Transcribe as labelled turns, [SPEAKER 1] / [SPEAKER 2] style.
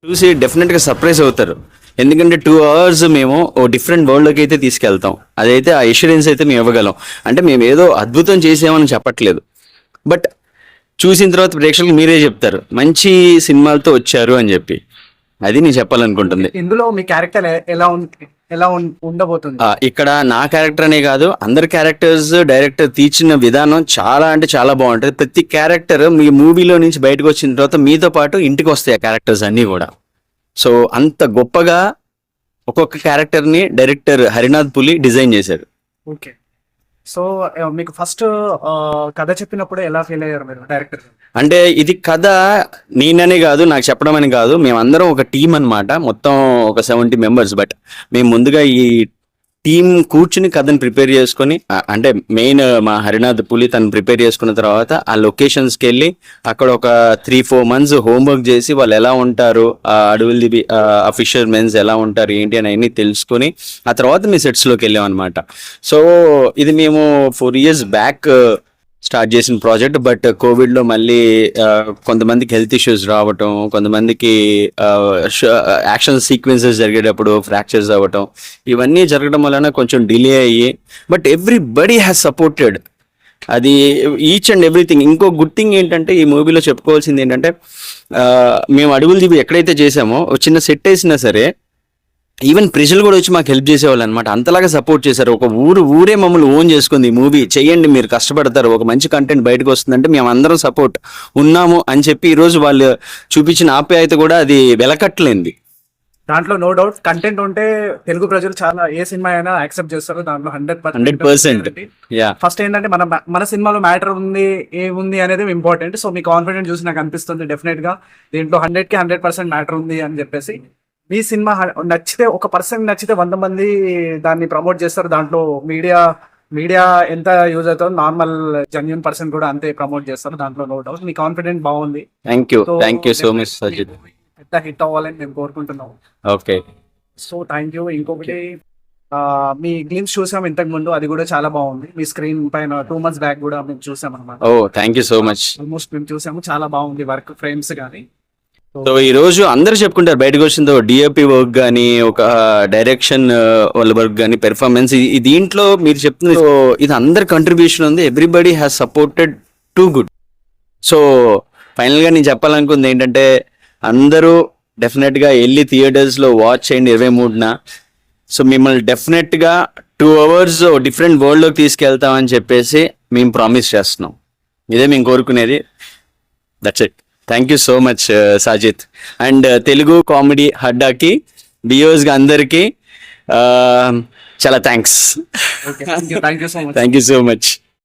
[SPEAKER 1] చూసి డెఫినెట్గా సర్ప్రైజ్ అవుతారు. ఎందుకంటే 2 hours మేము ఓ డిఫరెంట్ వరల్డ్లోకి అయితే తీసుకెళ్తాం. అదైతే ఆ ఎష్యూరెన్స్ అయితే మేము ఇవ్వగలం. అంటే మేము ఏదో అద్భుతం చేసామని చెప్పట్లేదు. బట్ చూసిన తర్వాత ప్రేక్షకులు మీరే చెప్తారు మంచి సినిమాలతో వచ్చారు అని చెప్పి. అది నేను చెప్పాలనుకుంటుంది.
[SPEAKER 2] ఇందులో మీ క్యారెక్టర్ ఎలా ఉండబోతుంది?
[SPEAKER 1] ఇక్కడ నా క్యారెక్టర్ అనే కాదు, అందరి క్యారెక్టర్స్ డైరెక్టర్ తీర్చిన విధానం చాలా అంటే చాలా బాగుంటుంది. ప్రతి క్యారెక్టర్ మీ మూవీలో నుంచి బయటకు వచ్చిన తర్వాత మీతో పాటు ఇంటికి వస్తాయి ఆ క్యారెక్టర్స్ అన్నీ కూడా. సో అంత గొప్పగా ఒక్కొక్క క్యారెక్టర్ని డైరెక్టర్ హరినాథ్ పులి డిజైన్ చేశారు.
[SPEAKER 2] ఓకే. సో మీకు ఫస్ట్ కథ చెప్పినప్పుడు ఎలా ఫీల్ అయ్యారు మీరు డైరెక్టర్?
[SPEAKER 1] అంటే ఇది కథ నేననే కాదు, నాకు చెప్పడం అని కాదు, మేమందరం ఒక టీం అన్నమాట. మొత్తం ఒక 70 members. బట్ మేము ముందుగా ఈ టీం కూర్చుని కథను ప్రిపేర్ చేసుకొని, అంటే మెయిన్ మా హరినాథ్ పులి తను ప్రిపేర్ చేసుకున్న తర్వాత ఆ లొకేషన్స్కి వెళ్ళి అక్కడ ఒక 3-4 months హోంవర్క్ చేసి వాళ్ళు ఎలా ఉంటారు, ఆ అడవులది ఆ ఫిషర్ మెన్స్ ఎలా ఉంటారు ఏంటి అని అన్నీ తెలుసుకొని ఆ తర్వాత మేము సెట్స్లోకి వెళ్ళాం అనమాట. సో ఇది మేము 4 years బ్యాక్ స్టార్ట్ చేసిన ప్రాజెక్ట్. బట్ కోవిడ్లో మళ్ళీ కొంతమందికి హెల్త్ ఇష్యూస్ రావటం, కొంతమందికి యాక్షన్ సీక్వెన్సెస్ జరిగేటప్పుడు ఫ్రాక్చర్స్ అవ్వటం, ఇవన్నీ జరగడం వలన కొంచెం డిలే అయ్యి, బట్ ఎవ్రీబడి హ్యాస్ సపోర్టెడ్. అది ఈచ్ అండ్ ఎవ్రీథింగ్. ఇంకో గుడ్ థింగ్ ఏంటంటే ఈ మూవీలో చెప్పుకోవాల్సింది ఏంటంటే, మేము అడుగులు దివి ఎక్కడైతే చేసామో చిన్న సెట్ వేసినా సరే ఈవెన్ ప్రజలు కూడా వచ్చి మాకు హెల్ప్ చేసేవాళ్ళు అనమాట. అంతలాగా సపోర్ట్ చేశారు. ఒక ఊరే మమ్మల్ని ఓన్ చేసుకుంది, ఈ మూవీ చేయండి మీరు కష్టపడతారు, ఒక మంచి కంటెంట్ బయటకు వస్తుందంటే మేము అందరం సపోర్ట్ ఉన్నాము అని చెప్పి ఈరోజు వాళ్ళు చూపించిన ఆప్యాయత కూడా అది వెలకట్లేంది.
[SPEAKER 2] దాంట్లో నో డౌట్ కంటెంట్ ఉంటే తెలుగు ప్రజలు చాలా ఏ సినిమా అయినా యాక్సెప్ట్ చేస్తారు. దాంట్లో
[SPEAKER 1] 100%.
[SPEAKER 2] ఫస్ట్ ఏంటంటే మన సినిమాలో మ్యాటర్ ఉంది ఏముంది అనేది ఇంపార్టెంట్. సో మీ కాన్ఫిడెంట్ చూసి నాకు అనిపిస్తుంది డెఫినెట్ గా దీంట్లో 100కి 100% మ్యాటర్ ఉంది అని చెప్పేసి. మీ సినిమా నచ్చితే, ఒక పర్సన్ నచ్చితే 100 మంది దాన్ని ప్రమోట్ చేస్తారు. దాంట్లో మీడియా ఎంత యూజ్ అవుతుందో నార్మల్ జెన్యూన్ పర్సన్ కూడా అంతే ప్రమోట్ చేస్తారు. దాంట్లో నో డౌట్. మీ కాన్ఫిడెంట్ బాగుంది.
[SPEAKER 1] Thank you so much Sajith.
[SPEAKER 2] పెద్ద హిట్ అవ్వాలని మేము కోరుకుంటున్నాం.
[SPEAKER 1] Okay,
[SPEAKER 2] so thank you. ఇంకొకటి మీ గ్లిమ్స్ చూసాం ఇంతకు ముందు, అది కూడా చాలా బాగుంది. మీ స్క్రీన్ పైన 2 months బ్యాక్ కూడా మేము చూసాం అనమాట.
[SPEAKER 1] Thank you so much.
[SPEAKER 2] Almost మేము చూసాము, చాలా బాగుంది వర్క్, ఫ్రేమ్స్ కానీ.
[SPEAKER 1] సో ఈ రోజు అందరు చెప్పుకుంటారు బయటకు వచ్చిందో డిఓపి వర్క్ కానీ, ఒక డైరెక్షన్ వాళ్ళ వర్క్ కానీ, పెర్ఫార్మెన్స్, దీంట్లో మీరు చెప్తుంది ఇది అందరి కంట్రిబ్యూషన్ ఉంది. Everybody has supported too good. So ఫైనల్గా నేను చెప్పాలనుకుంది ఏంటంటే, అందరూ డెఫినెట్గా వెళ్ళి థియేటర్స్లో వాచ్ చేయండి 23న. సో మిమ్మల్ని డెఫినెట్గా 2 hours డిఫరెంట్ వరల్డ్లోకి తీసుకెళ్తామని చెప్పేసి మేము ప్రామిస్ చేస్తున్నాం. ఇదే మేము కోరుకునేది. That's it. Thank you so much Sajith. And Telugu comedy హడ్డాకి బియోస్గా అందరికీ చాలా thanks.
[SPEAKER 2] Thank you so much.
[SPEAKER 1] Thank you so much.